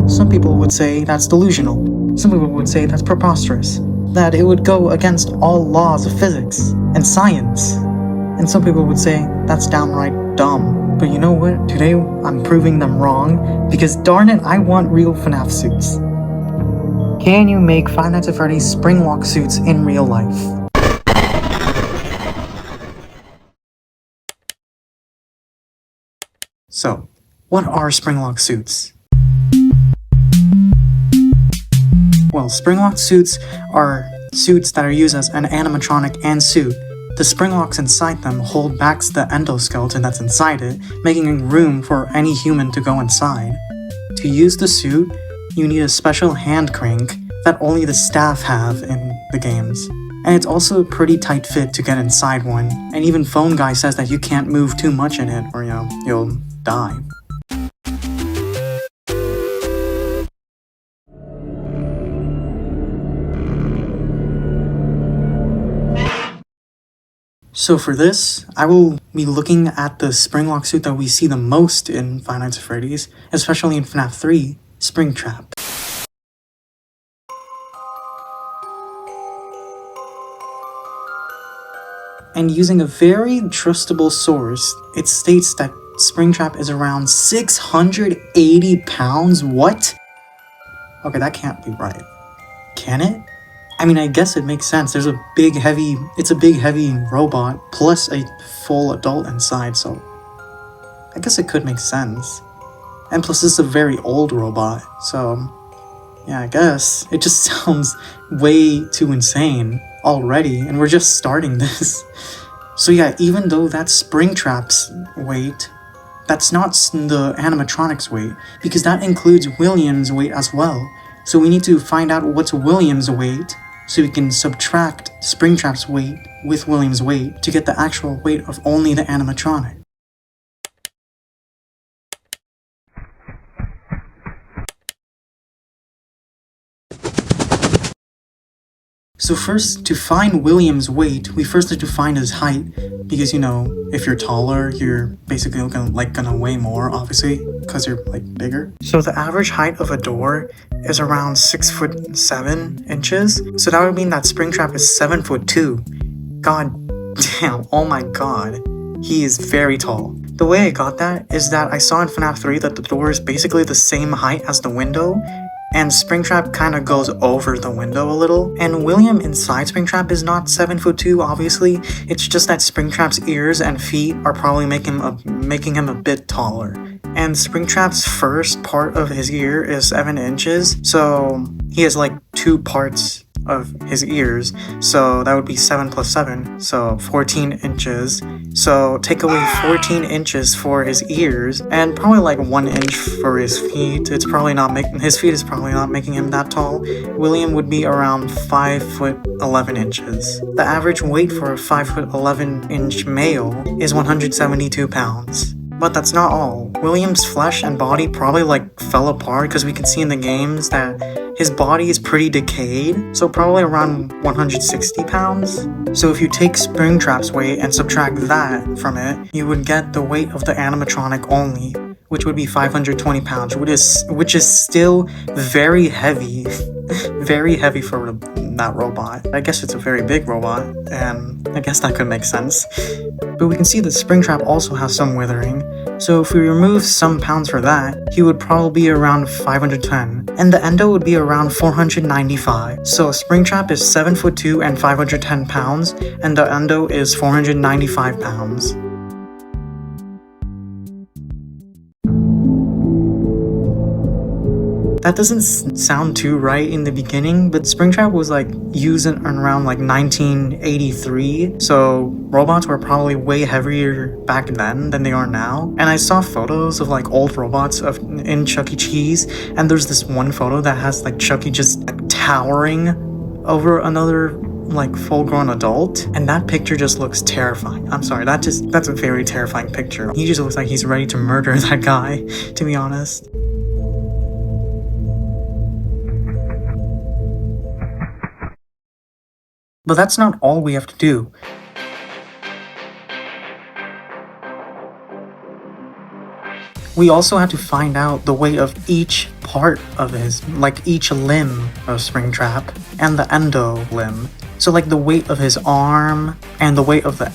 Some people would say that's delusional. Some people would say that's preposterous. That it would go against all laws of physics and science. And some people would say that's downright dumb. But you know what? Today I'm proving them wrong because darn it, I want real FNAF suits. Can you make Five Nights at Freddy's Springlock suits in real life? So, what are Springlock suits? Well, Springlock suits are suits that are used as an animatronic and suit. The Springlocks inside them hold back the endoskeleton that's inside it, making room for any human to go inside. To use the suit, you need a special hand crank that only the staff have in the games. And it's also a pretty tight fit to get inside one, and even Phone Guy says that you can't move too much in it or you'll die. So for this, I will be looking at the Springlock suit that we see the most in Five Nights at Freddy's, especially in FNAF 3, Springtrap. And using a very trustable source, it states that Springtrap is around 680 pounds? What? Okay, that can't be right. Can it? I mean, I guess it makes sense. It's a big heavy robot plus a full adult inside, so I guess it could make sense. And plus this is a very old robot, so yeah, I guess. It just sounds way too insane already, and we're just starting this. So yeah, even though that's Springtrap's weight, that's not the animatronic's weight, because that includes William's weight as well. So we need to find out what's William's weight, so we can subtract Springtrap's weight with William's weight to get the actual weight of only the animatronic. So first, to find William's weight, we first have to find his height, because if you're taller, you're basically gonna weigh more, obviously, because you're bigger. So the average height of a door is around 6'7" so that would mean that Springtrap is 7'2". God damn, oh my god, he is very tall. The way I got that is that I saw in FNAF 3 that the door is basically the same height as the window, and Springtrap kind of goes over the window a little. And William inside Springtrap is not 7'2", obviously. It's just that Springtrap's ears and feet are probably making him a bit taller. And Springtrap's first part of his ear is 7 inches, so he has 2 parts of his ears, so that would be 7 plus 7, so 14 inches. So take away 14 inches for his ears, and probably 1 inch for his feet. His feet is probably not making him that tall. William would be around 5'11" inches. The average weight for a 5'11" inch male is 172 pounds. But that's not all. William's flesh and body probably fell apart, because we can see in the games that his body is pretty decayed, so probably around 160 pounds. So if you take Springtrap's weight and subtract that from it, you would get the weight of the animatronic only, which would be 520 pounds, which is still very heavy. Very heavy for that robot. I guess it's a very big robot, and I guess that could make sense. But we can see that Springtrap also has some withering, so if we remove some pounds for that, he would probably be around 510, and the endo would be around 495. So Springtrap is 7'2" and 510 pounds, and the endo is 495 pounds. That doesn't sound too right in the beginning, but Springtrap was used around 1983, so robots were probably way heavier back then than they are now. And I saw photos of old robots in Chuck E. Cheese, and there's this one photo that has Chucky just towering over another full-grown adult, and that picture just looks terrifying. I'm sorry, that's a very terrifying picture. He just looks like he's ready to murder that guy, to be honest. But that's not all we have to do. We also have to find out the weight of each part of his, like each limb of Springtrap and the endo limb. So like the weight of his arm and the weight of the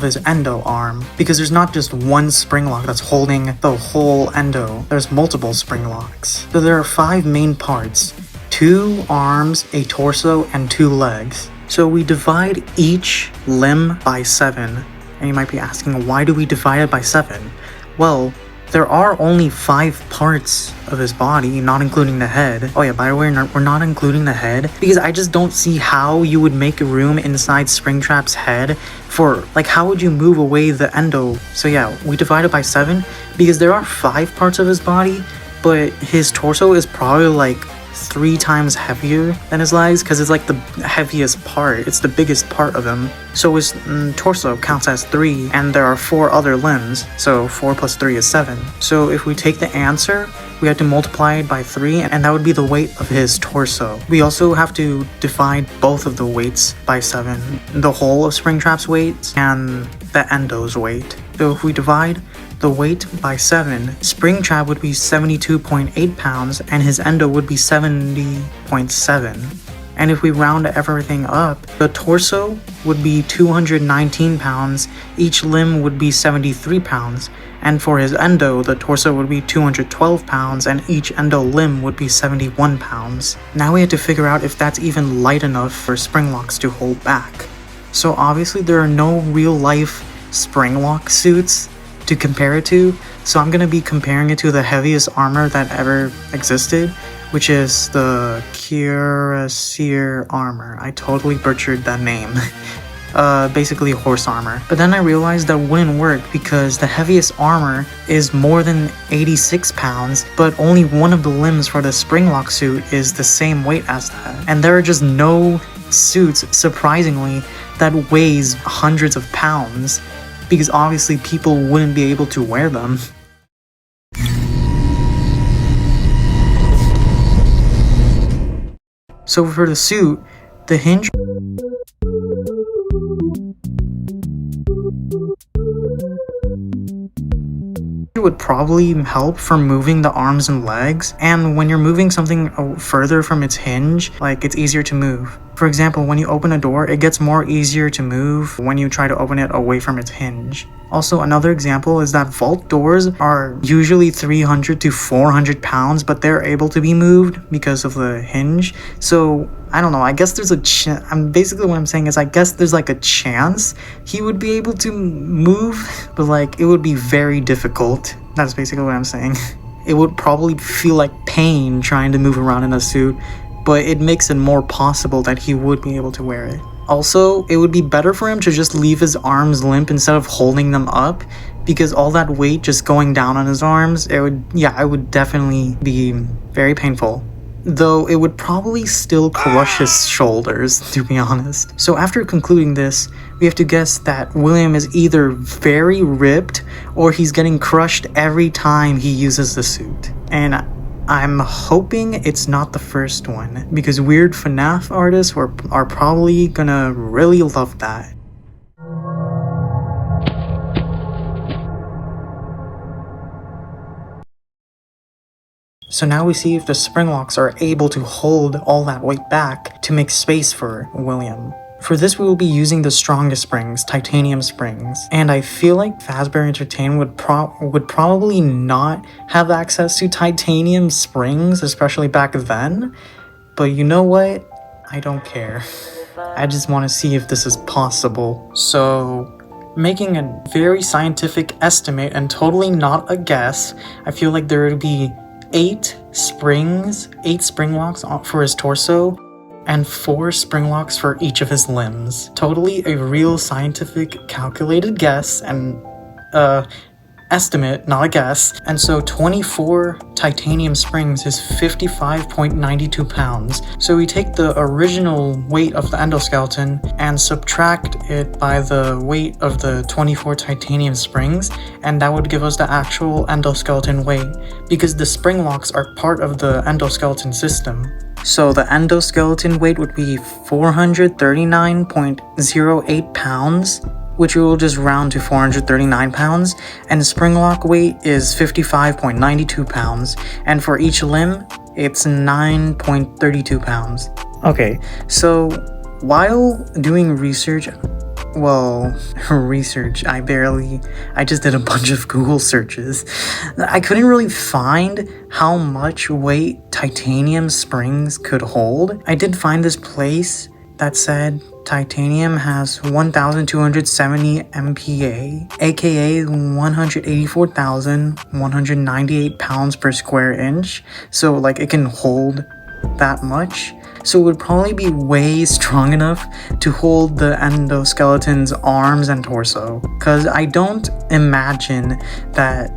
his endo arm, because there's not just one Springlock that's holding the whole endo. There's multiple Springlocks. So there are 5 main parts: 2 arms, a torso, and 2 legs. So we divide each limb by 7. And you might be asking, why do we divide it by 7? Well, there are only 5 parts of his body, not including the head. Oh yeah, by the way, we're not including the head because I just don't see how you would make room inside Springtrap's head for, like, how would you move away the endo? So yeah, we divide it by 7 because there are 5 parts of his body, but his torso is probably like 3 times heavier than his legs because it's like the heaviest part. It's the biggest part of him. So his torso counts as 3 and there are 4 other limbs. So 4 plus 3 is 7. So if we take the answer, we have to multiply it by 3 and that would be the weight of his torso. We also have to divide both of the weights by 7. The whole of Springtrap's weight and the endo's weight. So if we divide the weight by 7, Springtrap would be 72.8 pounds and his endo would be 70.7. And if we round everything up, the torso would be 219 pounds, each limb would be 73 pounds, and for his endo, the torso would be 212 pounds and each endo limb would be 71 pounds. Now we have to figure out if that's even light enough for Springlocks to hold back. So obviously there are no real life Springlock suits to compare it to, so I'm gonna be comparing it to the heaviest armor that ever existed, which is the Cuirassier armor. I totally butchered that name. Basically horse armor. But then I realized that wouldn't work because the heaviest armor is more than 86 pounds, but only one of the limbs for the Springlock suit is the same weight as that. And there are just no suits, surprisingly, that weighs hundreds of pounds, because obviously people wouldn't be able to wear them. So for the suit, the hinge would probably help for moving the arms and legs, and when you're moving something further from its hinge, like, it's easier to move. For example, when you open a door, it gets more easier to move when you try to open it away from its hinge. Also, another example is that vault doors are usually 300 to 400 pounds, but they're able to be moved because of the hinge. So, I don't know, I guess there's a basically what I'm saying is I guess there's like a chance he would be able to move, but like, it would be very difficult. That's basically what I'm saying. It would probably feel like pain trying to move around in a suit, but it makes it more possible that he would be able to wear it. Also, it would be better for him to just leave his arms limp instead of holding them up, because all that weight just going down on his arms, it would definitely be very painful. Though it would probably still crush his shoulders, to be honest. So after concluding this, we have to guess that William is either very ripped or he's getting crushed every time he uses the suit. And I'm hoping it's not the first one, because weird FNAF artists are probably gonna really love that. So now we see if the Springlocks are able to hold all that weight back to make space for William. For this, we will be using the strongest springs, titanium springs, and I feel like Fazbear Entertainment would probably not have access to titanium springs, especially back then, but you know what? I don't care. I just want to see if this is possible. So, making a very scientific estimate and totally not a guess, I feel like there would be 8 Springlocks for his torso, and 4 Springlocks for each of his limbs. Totally a real scientific calculated guess and estimate, not a guess. And so 24 titanium springs is 55.92 pounds. So we take the original weight of the endoskeleton and subtract it by the weight of the 24 titanium springs, and that would give us the actual endoskeleton weight, because the Springlocks are part of the endoskeleton system. So the endoskeleton weight would be 439.08 pounds, which will just round to 439 pounds, and Springlock weight is 55.92 pounds, and for each limb, it's 9.32 pounds. Okay, so while doing research, I just did a bunch of Google searches. I couldn't really find how much weight titanium springs could hold. I did find this place that said titanium has 1,270 MPa, aka 184,198 pounds per square inch. So like it can hold that much. So it would probably be way strong enough to hold the endoskeleton's arms and torso. Cause I don't imagine that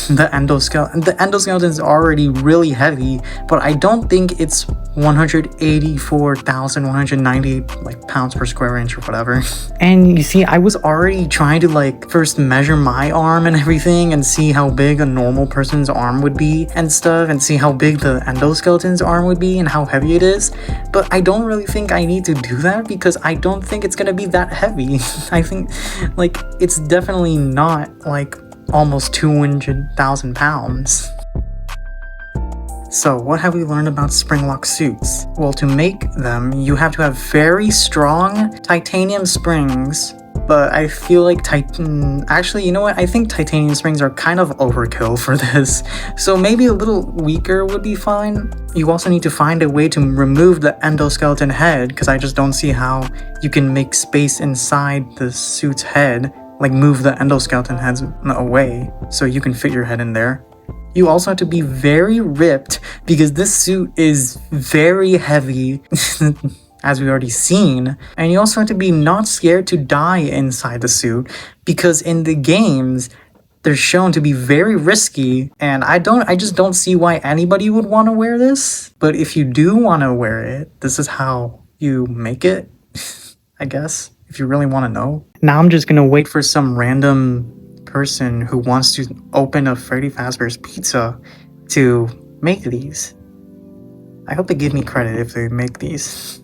the endoskeleton is already really heavy, but I don't think it's 184,198 like pounds per square inch or whatever. And you see, I was already trying to like first measure my arm and everything and see how big a normal person's arm would be and stuff, and see how big the endoskeleton's arm would be and how heavy it is. But I don't really think I need to do that because I don't think it's gonna be that heavy. I think like it's definitely not like almost 200,000 pounds. So what have we learned about Springlock suits? Well, to make them, you have to have very strong titanium springs, but I feel like actually, you know what? I think titanium springs are kind of overkill for this. So maybe a little weaker would be fine. You also need to find a way to remove the endoskeleton head, because I just don't see how you can make space inside the suit's head, like move the endoskeleton heads away so you can fit your head in there. You also have to be very ripped because this suit is very heavy, as we already seen. And you also have to be not scared to die inside the suit because in the games, they're shown to be very risky, and I just don't see why anybody would want to wear this. But if you do want to wear it, this is how you make it, I guess, if you really want to know. Now I'm just gonna wait for some random person who wants to open a Freddy Fazbear's Pizza to make these. I hope they give me credit if they make these.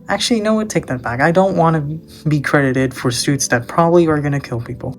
Actually, you know what? Take that back. I don't want to be credited for suits that probably are gonna kill people.